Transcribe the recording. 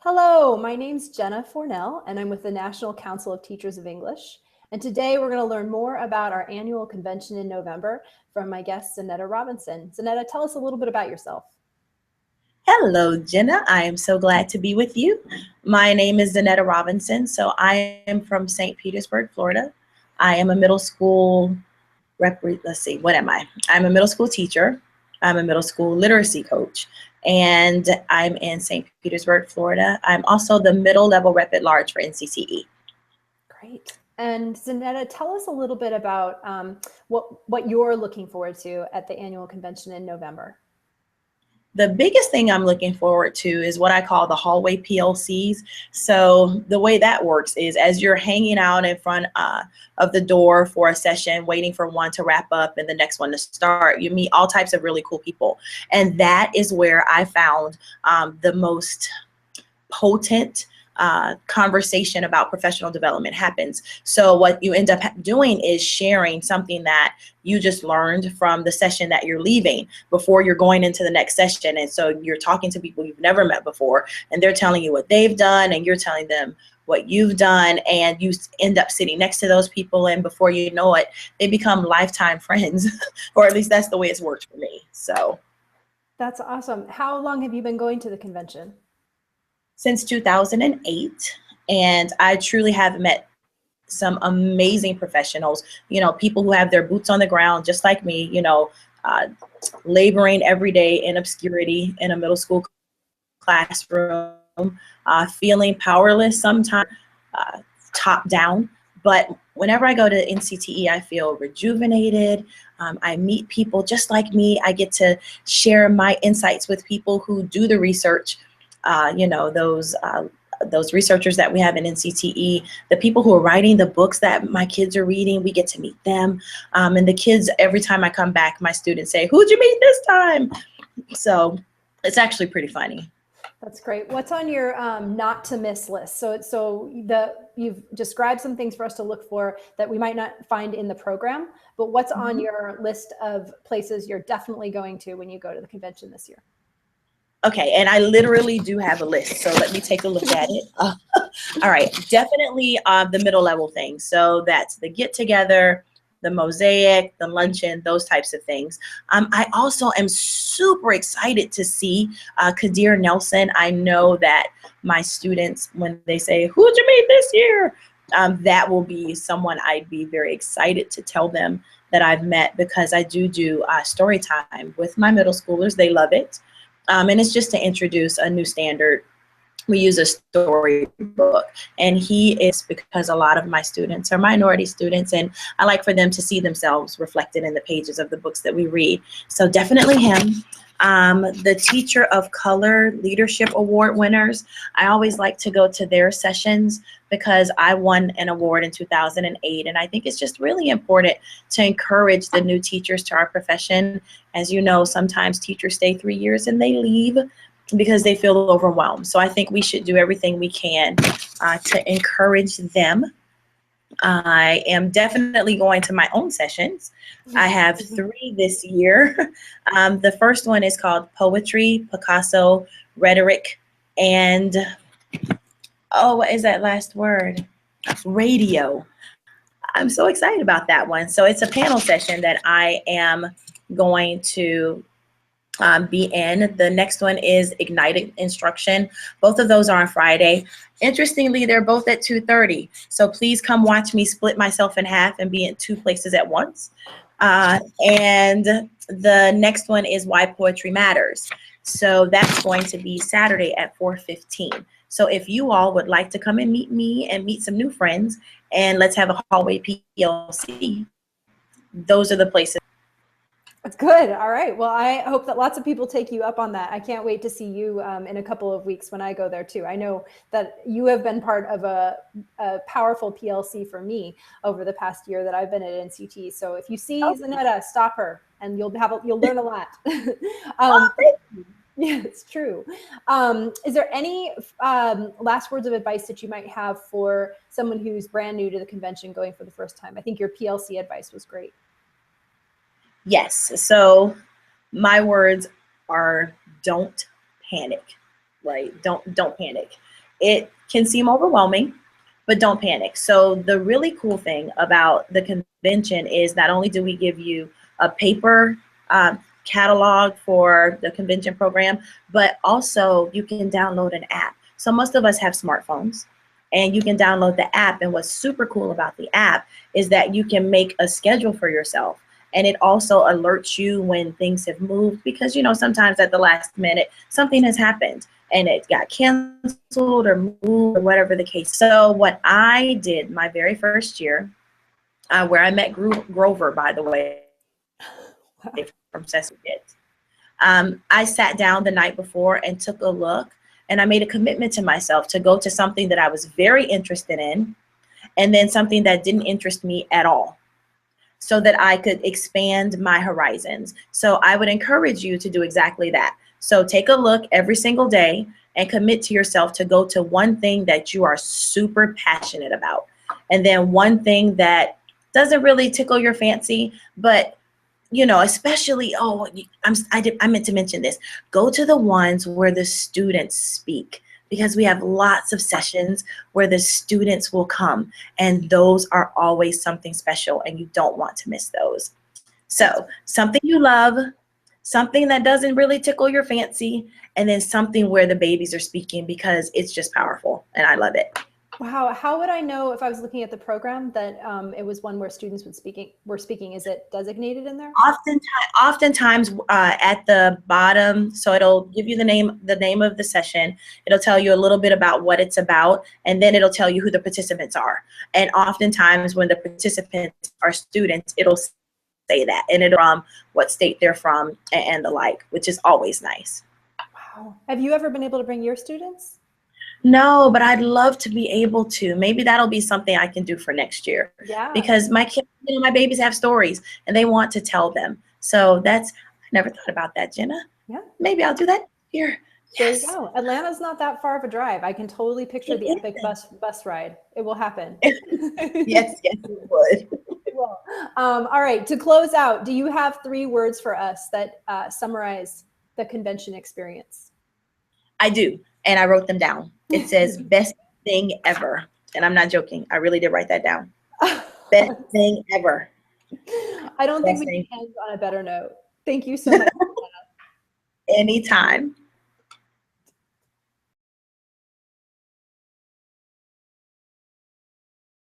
Hello, my name's Jenna Fornell, and I'm with the National Council of Teachers of English. And today we're going to learn more about our annual convention in November from my guest, Zanetta Robinson. Zanetta, tell us a little bit about yourself. Hello, Jenna. I am so glad to be with you. My name is Zanetta Robinson. So I am from St. Petersburg, Florida. I am a middle school what am I? I'm a middle school teacher. I'm a middle school literacy coach, and I'm in St. Petersburg, Florida. I'm also the middle level rep at large for NCTE. Great. And Zanetta, tell us a little bit about what you're looking forward to at the annual convention in November. The biggest thing I'm looking forward to is what I call the hallway PLCs. So the way that works is as you're hanging out in front of the door for a session, waiting for one to wrap up and the next one to start, you meet all types of really cool people. And that is where I found the most potent conversation about professional development happens. So what you end up doing is sharing something that you just learned from the session that you're leaving before you're going into the next session. And so you're talking to people you've never met before, and they're telling you what they've done, and you're telling them what you've done, and you end up sitting next to those people, and before you know it, they become lifetime friends, or at least that's the way it's worked for me. So that's awesome. How long have you been going to the convention? Since 2008, and I truly have met some amazing professionals, people who have their boots on the ground, just like me, laboring every day in obscurity in a middle school classroom, feeling powerless sometimes, top down. But whenever I go to NCTE, I feel rejuvenated. I meet people just like me. I get to share my insights with people who do the research. Those researchers that we have in NCTE, the people who are writing the books that my kids are reading, we get to meet them. And the kids, every time I come back, my students say, "Who'd you meet this time?" So it's actually pretty funny. That's great. What's on your not to miss list? You've described some things for us to look for that we might not find in the program, but what's on your list of places you're definitely going to when you go to the convention this year? Okay, and I literally do have a list, so let me take a look at it. All right, definitely the middle level things. So that's the get together, the mosaic, the luncheon, those types of things. I also am super excited to see Kadir Nelson. I know that my students, when they say, "Who'd you meet this year?" That will be someone I'd be very excited to tell them that I've met, because I do story time with my middle schoolers. They love it. And it's just to introduce a new standard. We use a storybook, and he is because a lot of my students are minority students, and I like for them to see themselves reflected in the pages of the books that we read. So definitely him. The Teacher of Color Leadership Award winners, I always like to go to their sessions because I won an award in 2008, and I think it's just really important to encourage the new teachers to our profession. As you know, sometimes teachers stay 3 years and they leave because they feel overwhelmed. So I think we should do everything we can to encourage them. I am definitely going to my own sessions. I have 3 this year. The first one is called Poetry, Picasso, Rhetoric, and what is that last word? Radio. I'm so excited about that one. So it's a panel session that I am going to be in. The next one is Ignited Instruction. Both of those are on Friday. Interestingly, they're both at 2:30. So please come watch me split myself in half and be in 2 places at once. And the next one is Why Poetry Matters. So that's going to be Saturday at 4:15. So if you all would like to come and meet me and meet some new friends, and let's have a hallway PLC, those are the places. That's good. All right. Well, I hope that lots of people take you up on that. I can't wait to see you in a couple of weeks when I go there too. I know that you have been part of a powerful PLC for me over the past year that I've been at NCTE. So if you see Zanetta, stop her, and you'll learn a lot. Yeah, it's true. Is there any last words of advice that you might have for someone who's brand new to the convention going for the first time? I think your PLC advice was great. Yes. So my words are don't panic, right? Don't panic. it can seem overwhelming, but don't panic. So the really cool thing about the convention is not only do we give you a paper catalog for the convention program, but also you can download an app. So most of us have smartphones, and you can download the app. And what's super cool about the app is that you can make a schedule for yourself. And it also alerts you when things have moved, because, you know, sometimes at the last minute, something has happened and it got canceled or moved or whatever the case. So what I did my very first year, where I met Grover, by the way, from Sesame Kids, I sat down the night before and took a look, and I made a commitment to myself to go to something that I was very interested in, and then something that didn't interest me at all, so that I could expand my horizons. So I would encourage you to do exactly that. So take a look every single day and commit to yourself to go to one thing that you are super passionate about. And then one thing that doesn't really tickle your fancy, but, you know, especially, I meant to mention this. Go to the ones where the students speak, because we have lots of sessions where the students will come, and those are always something special, and you don't want to miss those. So something you love, something that doesn't really tickle your fancy, and then something where the babies are speaking, because it's just powerful and I love it. Wow. How would I know if I was looking at the program that it was one where students were speaking? Is it designated in there? Oftentimes at the bottom, so it'll give you the name of the session. It'll tell you a little bit about what it's about, and then it'll tell you who the participants are. And oftentimes when the participants are students, it'll say that, and it'll what state they're from and the like, which is always nice. Wow. Have you ever been able to bring your students? No, but I'd love to be able to. Maybe that'll be something I can do for next year. Yeah. Because my kids, you know, my babies have stories and they want to tell them. So I never thought about that, Jenna. Yeah. Maybe I'll do that here. There Yes. you go. Atlanta's not that far of a drive. I can totally picture the epic bus ride. It will happen. Yes, it would. It will. All right. To close out, do you have 3 words for us that summarize the convention experience? I do, and I wrote them down. It says best thing ever, and I'm not joking. I really did write that down. Best thing ever. I don't think we can end on a better note. Thank you so much. Anytime.